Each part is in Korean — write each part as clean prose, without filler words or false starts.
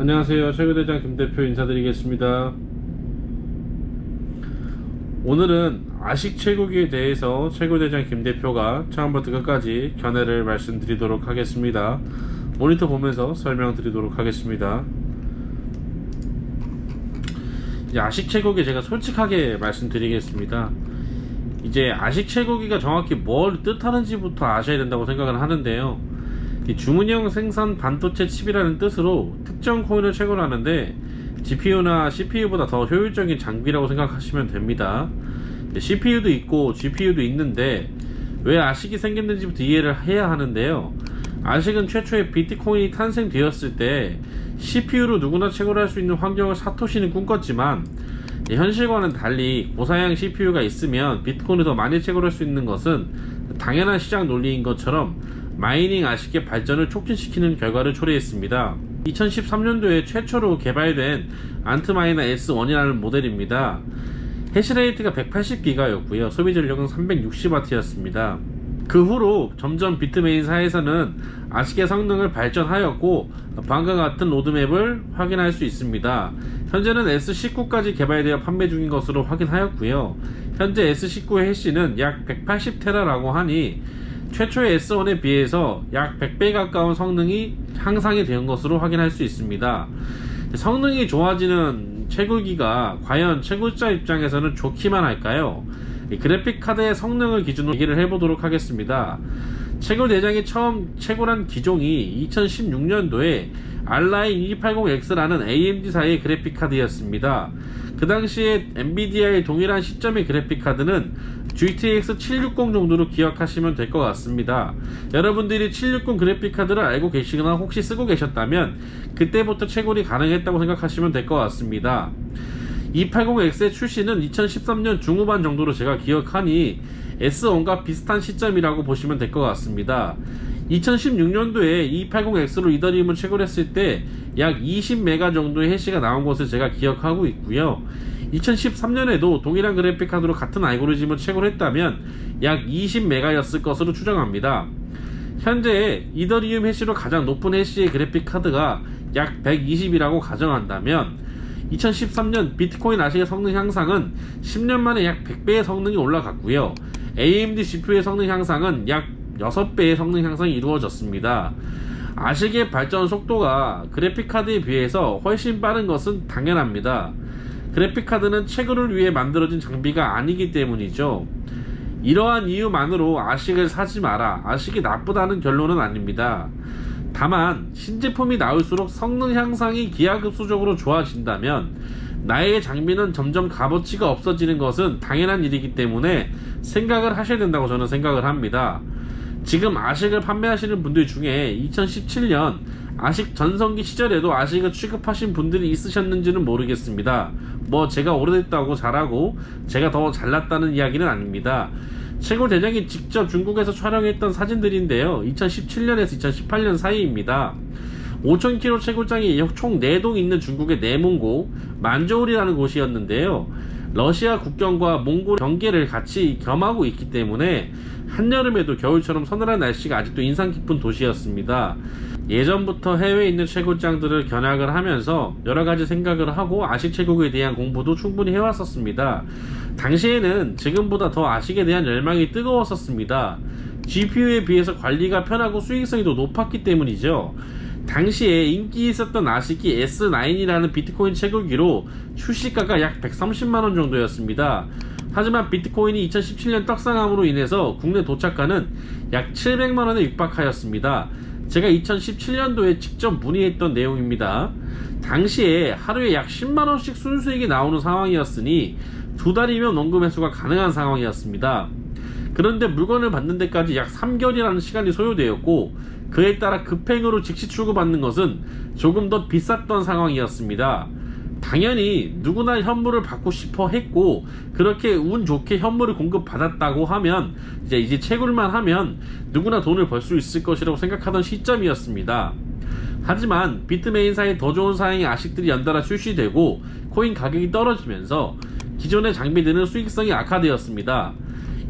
안녕하세요. 최고대장 김대표 인사드리겠습니다. 오늘은 아식 채굴기에 대해서 최고대장 김대표가 처음부터 끝까지 견해를 말씀드리도록 하겠습니다. 모니터 보면서 설명드리도록 하겠습니다. 이제 아식 채굴기 제가 솔직하게 말씀드리겠습니다. 이제 아식 채굴기가 정확히 뭘 뜻하는지부터 아셔야 된다고 생각을 하는데요. 이 주문형 생산 반도체 칩이라는 뜻으로 특정 코인을 채굴하는데 GPU나 CPU보다 더 효율적인 장비라고 생각하시면 됩니다. CPU도 있고 GPU도 있는데 왜 아식이 생겼는지부터 이해를 해야 하는데요. 아식은 최초의 비트코인이 탄생되었을 때 CPU로 누구나 채굴할 수 있는 환경을 사토시는 꿈꿨지만 현실과는 달리 고사양 CPU가 있으면 비트코인을 더 많이 채굴할 수 있는 것은 당연한 시장 논리인 것처럼 마이닝 아식의 발전을 촉진시키는 결과를 초래했습니다. 2013년도에 최초로 개발된 안트마이너 S1이라는 모델입니다. 해시레이트가 180기가였고요. 소비 전력은 360W였습니다. 그 후로 점점 비트메인사에서는 아식의 성능을 발전하였고 방과 같은 로드맵을 확인할 수 있습니다. 현재는 S19까지 개발되어 판매 중인 것으로 확인하였고요. 현재 S19의 해시는 약 180테라라고 하니 최초의 S1에 비해서 약 100배 가까운 성능이 향상이 된 것으로 확인할 수 있습니다. 성능이 좋아지는 채굴기가 과연 채굴자 입장에서는 좋기만 할까요? 그래픽카드의 성능을 기준으로 얘기를 해보도록 하겠습니다. 채굴 대장이 처음 채굴한 기종이 2016년도에 Rline 2280X라는 AMD사의 그래픽카드였습니다. 그 당시에 엔비디아의 동일한 시점의 그래픽카드는 GTX 760 정도로 기억하시면 될 것 같습니다. 여러분들이 760 그래픽카드를 알고 계시거나 혹시 쓰고 계셨다면 그때부터 채굴이 가능했다고 생각하시면 될 것 같습니다. 280X의 출시는 2013년 중후반 정도로 제가 기억하니 S1과 비슷한 시점이라고 보시면 될 것 같습니다. 2016년도에 280X로 이더리움을 채굴했을 때 약 20메가 정도의 해시가 나온 것을 제가 기억하고 있고요. 2013년에도 동일한 그래픽카드로 같은 알고리즘을 채굴했다면 약 20메가였을 것으로 추정합니다. 현재 이더리움 해시로 가장 높은 해시의 그래픽카드가 약 120이라고 가정한다면 2013년 비트코인 아식의 성능 향상은 10년 만에 약 100배의 성능이 올라갔고요. AMD GPU의 성능 향상은 약 6배의 성능 향상이 이루어졌습니다. 아식의 발전 속도가 그래픽카드에 비해서 훨씬 빠른 것은 당연합니다. 그래픽카드는 채굴을 위해 만들어진 장비가 아니기 때문이죠. 이러한 이유만으로 아식을 사지 마라, 아식이 나쁘다는 결론은 아닙니다. 다만 신제품이 나올수록 성능 향상이 기하급수적으로 좋아진다면 나의 장비는 점점 값어치가 없어지는 것은 당연한 일이기 때문에 생각을 하셔야 된다고 저는 생각을 합니다. 지금 아식을 판매하시는 분들 중에 2017년 아식 전성기 시절에도 아식을 취급하신 분들이 있으셨는지는 모르겠습니다. 뭐 제가 오래됐다고 잘하고 제가 더 잘났다는 이야기는 아닙니다. 채굴 대장이 직접 중국에서 촬영했던 사진들인데요. 2017년에서 2018년 사이입니다. 5000km 채굴장이 총 4동 있는 중국의 내몽고 만저울이라는 곳이었는데요. 러시아 국경과 몽골 경계를 같이 겸하고 있기 때문에 한여름에도 겨울처럼 서늘한 날씨가 아직도 인상 깊은 도시였습니다. 예전부터 해외에 있는 채굴장들을 견학을 하면서 여러가지 생각을 하고 아식 채굴에 대한 공부도 충분히 해왔었습니다. 당시에는 지금보다 더 아식에 대한 열망이 뜨거웠었습니다. GPU에 비해서 관리가 편하고 수익성이 더 높았기 때문이죠. 당시에 인기 있었던 아식이 S9이라는 비트코인 채굴기로 출시가가 약 130만원 정도였습니다. 하지만 비트코인이 2017년 떡상함으로 인해서 국내 도착가는 약 700만원에 육박하였습니다. 제가 2017년도에 직접 문의했던 내용입니다. 당시에 하루에 약 10만원씩 순수익이 나오는 상황이었으니 2달이면 원금 회수가 가능한 상황이었습니다. 그런데 물건을 받는 데까지 약 3개월이라는 시간이 소요되었고 그에 따라 급행으로 즉시 출고받는 것은 조금 더 비쌌던 상황이었습니다. 당연히 누구나 현물을 받고 싶어 했고 그렇게 운 좋게 현물을 공급받았다고 하면 이제 채굴만 하면 누구나 돈을 벌 수 있을 것이라고 생각하던 시점이었습니다. 하지만 비트메인사의 더 좋은 사양의 아식들이 연달아 출시되고 코인 가격이 떨어지면서 기존의 장비들은 수익성이 악화되었습니다.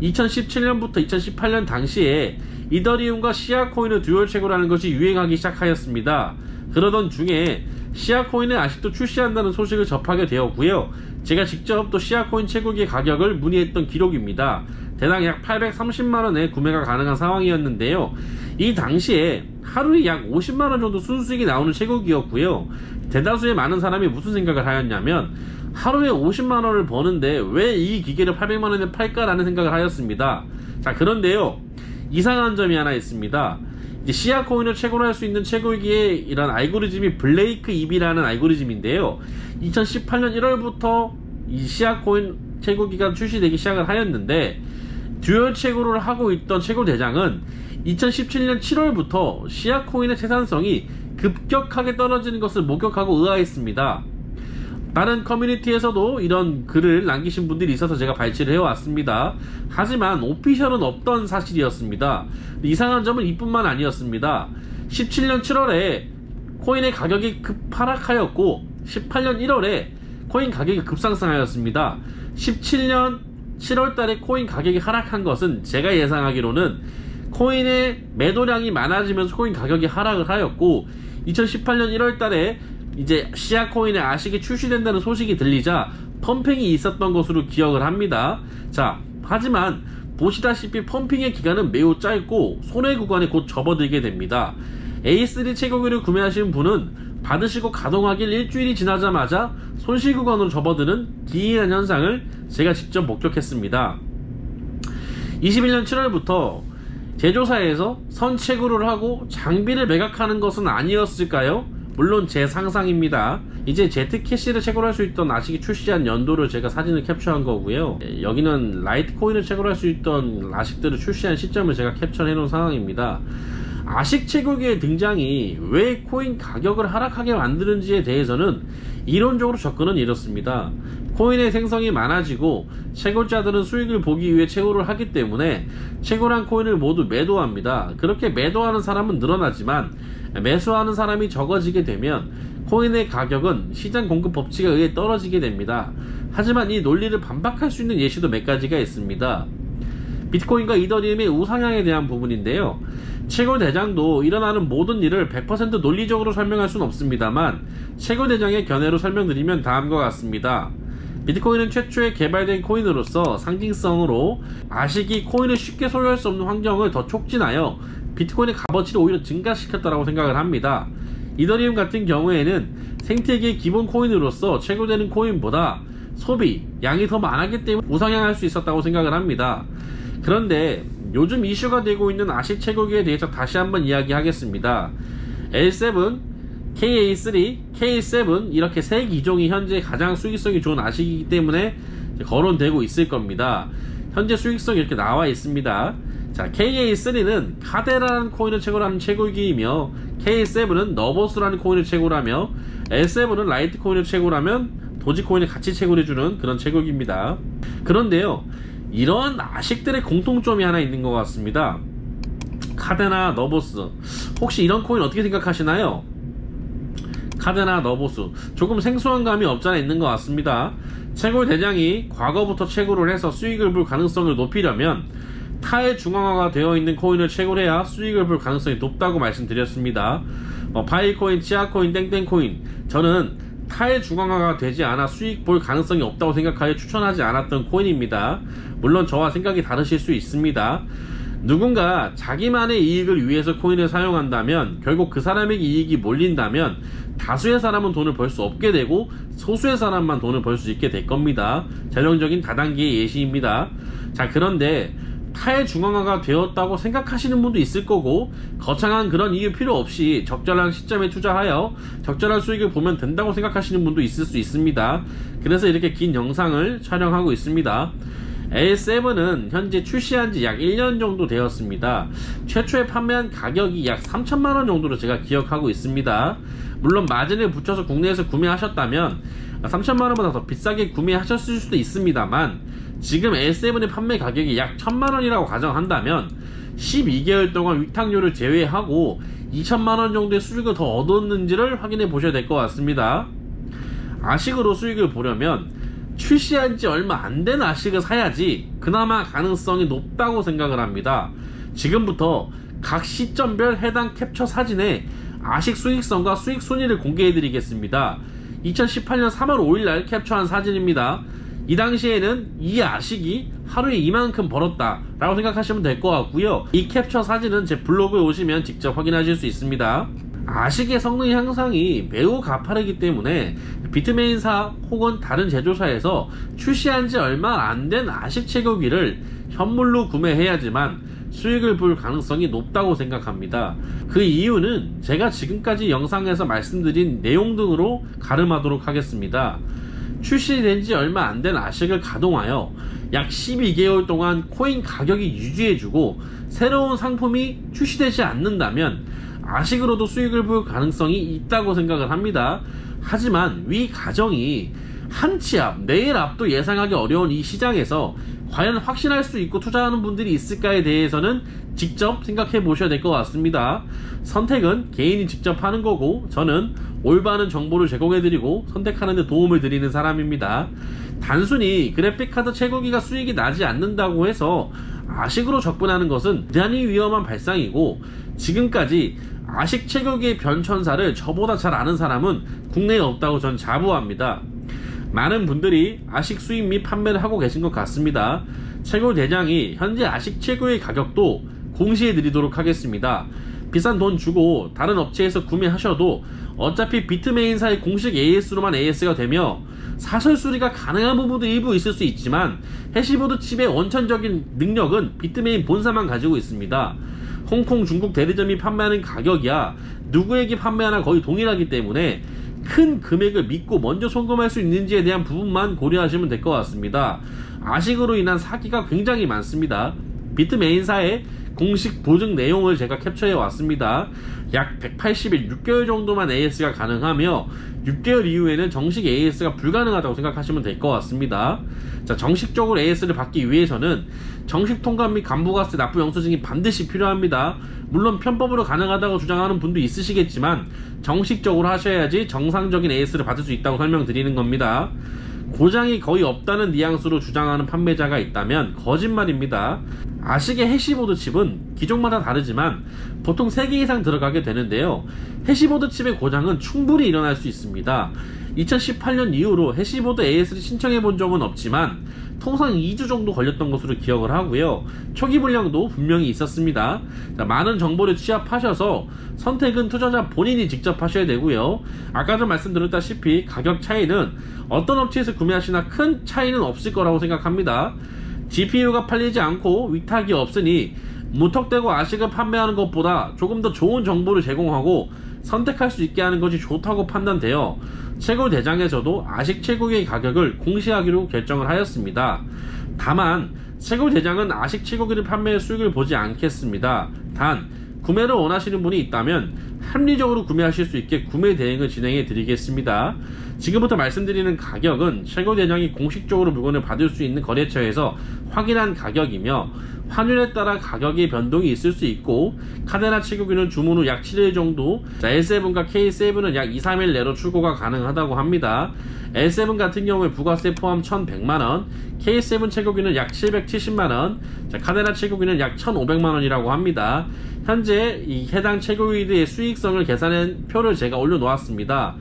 2017년부터 2018년 당시에 이더리움과 시아코인을 듀얼 채굴하는 것이 유행하기 시작하였습니다. 그러던 중에 시아코인을 아직도 출시한다는 소식을 접하게 되었고요. 제가 직접 또 시아코인 채굴기의 가격을 문의했던 기록입니다. 대당 약 830만원에 구매가 가능한 상황이었는데요. 이 당시에 하루에 약 50만원 정도 순수익이 나오는 채굴기였고요. 대다수의 많은 사람이 무슨 생각을 하였냐면 하루에 50만원을 버는데 왜 이 기계를 800만원에 팔까라는 생각을 하였습니다. 자, 그런데요, 이상한 점이 하나 있습니다. 이제 시아코인을 채굴할 수 있는 채굴기의 이런 알고리즘이 블레이크 EB라는 알고리즘인데요. 2018년 1월부터 이 시아코인 채굴기가 출시되기 시작을 하였는데, 듀얼 채굴을 하고 있던 채굴 대장은 2017년 7월부터 시아코인의 생산성이 급격하게 떨어지는 것을 목격하고 의아했습니다. 다른 커뮤니티에서도 이런 글을 남기신 분들이 있어서 제가 발췌를 해왔습니다. 하지만 오피셜은 없던 사실이었습니다. 이상한 점은 이뿐만 아니었습니다. 17년 7월에 코인의 가격이 급하락하였고 18년 1월에 코인 가격이 급상승하였습니다. 17년 7월달에 코인 가격이 하락한 것은 제가 예상하기로는 코인의 매도량이 많아지면서 코인 가격이 하락을 하였고, 2018년 1월달에 이제 시아코인의 아식이 출시된다는 소식이 들리자 펌핑이 있었던 것으로 기억을 합니다. 자, 하지만 보시다시피 펌핑의 기간은 매우 짧고 손해 구간에 곧 접어들게 됩니다. A3 채굴기를 구매하신 분은 받으시고 가동하길 일주일이 지나자마자 손실 구간으로 접어드는 기이한 현상을 제가 직접 목격했습니다. 21년 7월부터 제조사에서 선채굴을 하고 장비를 매각하는 것은 아니었을까요? 물론 제 상상입니다. 이제 제트캐시를 채굴할 수 있던 아식이 출시한 연도를 제가 사진을 캡처한 거고요. 여기는 라이트코인을 채굴할 수 있던 아식들을 출시한 시점을 제가 캡처해 놓은 상황입니다. 아식 채굴기의 등장이 왜 코인 가격을 하락하게 만드는지에 대해서는 이론적으로 접근은 이렇습니다. 코인의 생성이 많아지고 채굴자들은 수익을 보기 위해 채굴을 하기 때문에 채굴한 코인을 모두 매도합니다. 그렇게 매도하는 사람은 늘어나지만 매수하는 사람이 적어지게 되면 코인의 가격은 시장 공급 법칙에 의해 떨어지게 됩니다. 하지만 이 논리를 반박할 수 있는 예시도 몇 가지가 있습니다. 비트코인과 이더리움의 우상향에 대한 부분인데요. 채굴 대장도 일어나는 모든 일을 100% 논리적으로 설명할 수는 없습니다만, 채굴 대장의 견해로 설명드리면 다음과 같습니다. 비트코인은 최초에 개발된 코인으로서 상징성으로 아식이 코인을 쉽게 소유할 수 없는 환경을 더 촉진하여 비트코인의 값어치를 오히려 증가시켰다고 생각을 합니다. 이더리움 같은 경우에는 생태계의 기본 코인으로서 채굴되는 코인보다 소비, 양이 더 많았기 때문에 우상향할 수 있었다고 생각을 합니다. 그런데 요즘 이슈가 되고 있는 아식 채굴기에 대해서 다시 한번 이야기하겠습니다. L7, KA3, K7 이렇게 세 기종이 현재 가장 수익성이 좋은 아식이기 때문에 거론되고 있을 겁니다. 현재 수익성이 이렇게 나와 있습니다. 자, KA3는 카데라라는 코인을 채굴하는 채굴기이며, K7은 너버스라는 코인을 채굴하며, L7은 라이트코인을 채굴하면 도지코인을 같이 채굴해주는 그런 채굴기입니다. 그런데요, 이런 아식들의 공통점이 하나 있는 것 같습니다. 카데나, 너버스, 혹시 이런 코인 어떻게 생각하시나요? 카데나, 너버스, 조금 생소한 감이 없잖아 있는 것 같습니다. 채굴 대장이 과거부터 채굴을 해서 수익을 볼 가능성을 높이려면 타의 중앙화가 되어 있는 코인을 채굴해야 수익을 볼 가능성이 높다고 말씀드렸습니다. 파일코인, 치아코인, 땡땡코인, 저는 타의 중앙화가 되지 않아 수익 볼 가능성이 없다고 생각하여 추천하지 않았던 코인입니다. 물론 저와 생각이 다르실 수 있습니다. 누군가 자기만의 이익을 위해서 코인을 사용한다면 결국 그 사람에게 이익이 몰린다면 다수의 사람은 돈을 벌 수 없게 되고 소수의 사람만 돈을 벌 수 있게 될 겁니다. 전형적인 다단계의 예시입니다. 자, 그런데 타의 중앙화가 되었다고 생각하시는 분도 있을 거고, 거창한 그런 이유 필요 없이 적절한 시점에 투자하여 적절한 수익을 보면 된다고 생각하시는 분도 있을 수 있습니다. 그래서 이렇게 긴 영상을 촬영하고 있습니다. L7은 현재 출시한 지 약 1년 정도 되었습니다. 최초에 판매한 가격이 약 3천만원 정도로 제가 기억하고 있습니다. 물론 마진을 붙여서 국내에서 구매하셨다면 3천만원보다 더 비싸게 구매하셨을 수도 있습니다만, 지금 L7의 판매 가격이 약 1,000만원이라고 가정한다면 12개월 동안 위탁료를 제외하고 2천만원 정도의 수익을 더 얻었는지를 확인해 보셔야 될 것 같습니다. 아식으로 수익을 보려면 출시한 지 얼마 안 된 아식을 사야지 그나마 가능성이 높다고 생각을 합니다. 지금부터 각 시점별 해당 캡처 사진에 아식 수익성과 수익 순위를 공개해 드리겠습니다. 2018년 3월 5일날 캡처한 사진입니다. 이 당시에는 이 아식이 하루에 이만큼 벌었다 라고 생각하시면 될 것 같고요. 이 캡처 사진은 제 블로그에 오시면 직접 확인하실 수 있습니다. 아식의 성능 향상이 매우 가파르기 때문에 비트메인사 혹은 다른 제조사에서 출시한 지 얼마 안 된 아식 채굴기를 현물로 구매해야지만 수익을 볼 가능성이 높다고 생각합니다. 그 이유는 제가 지금까지 영상에서 말씀드린 내용 등으로 가름하도록 하겠습니다. 출시된 지 얼마 안 된 아식을 가동하여 약 12개월 동안 코인 가격이 유지해주고 새로운 상품이 출시되지 않는다면 아식으로도 수익을 볼 가능성이 있다고 생각을 합니다. 하지만 위 가정이 한치 앞, 내일 앞도 예상하기 어려운 이 시장에서 과연 확신할 수 있고 투자하는 분들이 있을까에 대해서는 직접 생각해 보셔야 될 것 같습니다. 선택은 개인이 직접 하는 거고 저는 올바른 정보를 제공해 드리고 선택하는 데 도움을 드리는 사람입니다. 단순히 그래픽카드 채굴기가 수익이 나지 않는다고 해서 아식으로 접근하는 것은 대단히 위험한 발상이고, 지금까지 아식 채굴기의 변천사를 저보다 잘 아는 사람은 국내에 없다고 전 자부합니다. 많은 분들이 아식 수입 및 판매를 하고 계신 것 같습니다. 채굴 대장이 현재 아식 채굴의 가격도 공시해 드리도록 하겠습니다. 비싼 돈 주고 다른 업체에서 구매하셔도 어차피 비트메인사의 공식 AS로만 AS가 되며 사설 수리가 가능한 부분도 일부 있을 수 있지만 해시보드 칩의 원천적인 능력은 비트메인 본사만 가지고 있습니다. 홍콩, 중국 대리점이 판매하는 가격이야 누구에게 판매하나 거의 동일하기 때문에 큰 금액을 믿고 먼저 송금할 수 있는지에 대한 부분만 고려하시면 될 것 같습니다. 아식으로 인한 사기가 굉장히 많습니다. 비트메인사의 공식 보증 내용을 제가 캡처해 왔습니다. 약 180일 6개월 정도만 AS가 가능하며 6개월 이후에는 정식 AS가 불가능하다고 생각하시면 될 것 같습니다. 자, 정식적으로 AS를 받기 위해서는 정식 통관 및 간부가세 납부 영수증이 반드시 필요합니다. 물론 편법으로 가능하다고 주장하는 분도 있으시겠지만 정식적으로 하셔야지 정상적인 AS를 받을 수 있다고 설명드리는 겁니다. 고장이 거의 없다는 뉘앙스로 주장하는 판매자가 있다면 거짓말입니다. 아식의 해시보드 칩은 기종마다 다르지만 보통 3개 이상 들어가게 되는데요. 해시보드 칩의 고장은 충분히 일어날 수 있습니다. 2018년 이후로 해시보드 AS를 신청해 본 적은 없지만 통상 2주 정도 걸렸던 것으로 기억을 하고요. 초기 불량도 분명히 있었습니다. 자, 많은 정보를 취합하셔서 선택은 투자자 본인이 직접 하셔야 되고요. 아까도 말씀드렸다시피 가격 차이는 어떤 업체에서 구매하시나 큰 차이는 없을 거라고 생각합니다. GPU가 팔리지 않고 위탁이 없으니 무턱대고 아식을 판매하는 것보다 조금 더 좋은 정보를 제공하고 선택할 수 있게 하는 것이 좋다고 판단되어 채굴 대장에서도 아식 채굴기의 가격을 공시하기로 결정을 하였습니다. 다만 채굴 대장은 아식 채굴기를 판매해 수익을 보지 않겠습니다. 단 구매를 원하시는 분이 있다면 합리적으로 구매하실 수 있게 구매 대행을 진행해 드리겠습니다. 지금부터 말씀드리는 가격은 채굴 대장이 공식적으로 물건을 받을 수 있는 거래처에서 확인한 가격이며 환율에 따라 가격의 변동이 있을 수 있고, 카데나 채굴기는 주문 후 약 7일 정도, L7과 K7은 약 2-3일 내로 출고가 가능하다고 합니다. L7 같은 경우에 부가세 포함 1,100만원, K7 채굴기는 약 770만원, 카데나 채굴기는 약 1,500만원이라고 합니다. 현재 이 해당 채굴기의 수익성을 계산한 표를 제가 올려놓았습니다.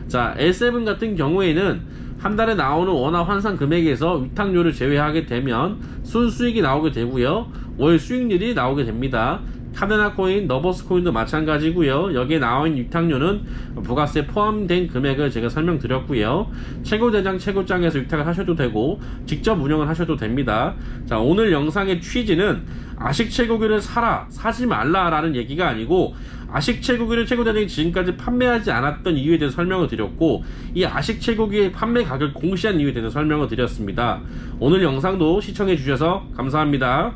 자, L7 같은 경우에는 한 달에 나오는 원화 환산 금액에서 위탁료를 제외하게 되면 순수익이 나오게 되고요. 월 수익률이 나오게 됩니다. 카데나 코인, 너버스 코인도 마찬가지고요. 여기에 나온 위탁료는 부가세 포함된 금액을 제가 설명드렸고요. 채굴대장 채굴장에서 위탁을 하셔도 되고 직접 운영을 하셔도 됩니다. 자, 오늘 영상의 취지는 아식 채굴기를 사라, 사지 말라 라는 얘기가 아니고 아식 채굴기를 채굴대장이 지금까지 판매하지 않았던 이유에 대해서 설명을 드렸고, 이 아식 채굴기의 판매 가격을 공시한 이유에 대해서 설명을 드렸습니다. 오늘 영상도 시청해 주셔서 감사합니다.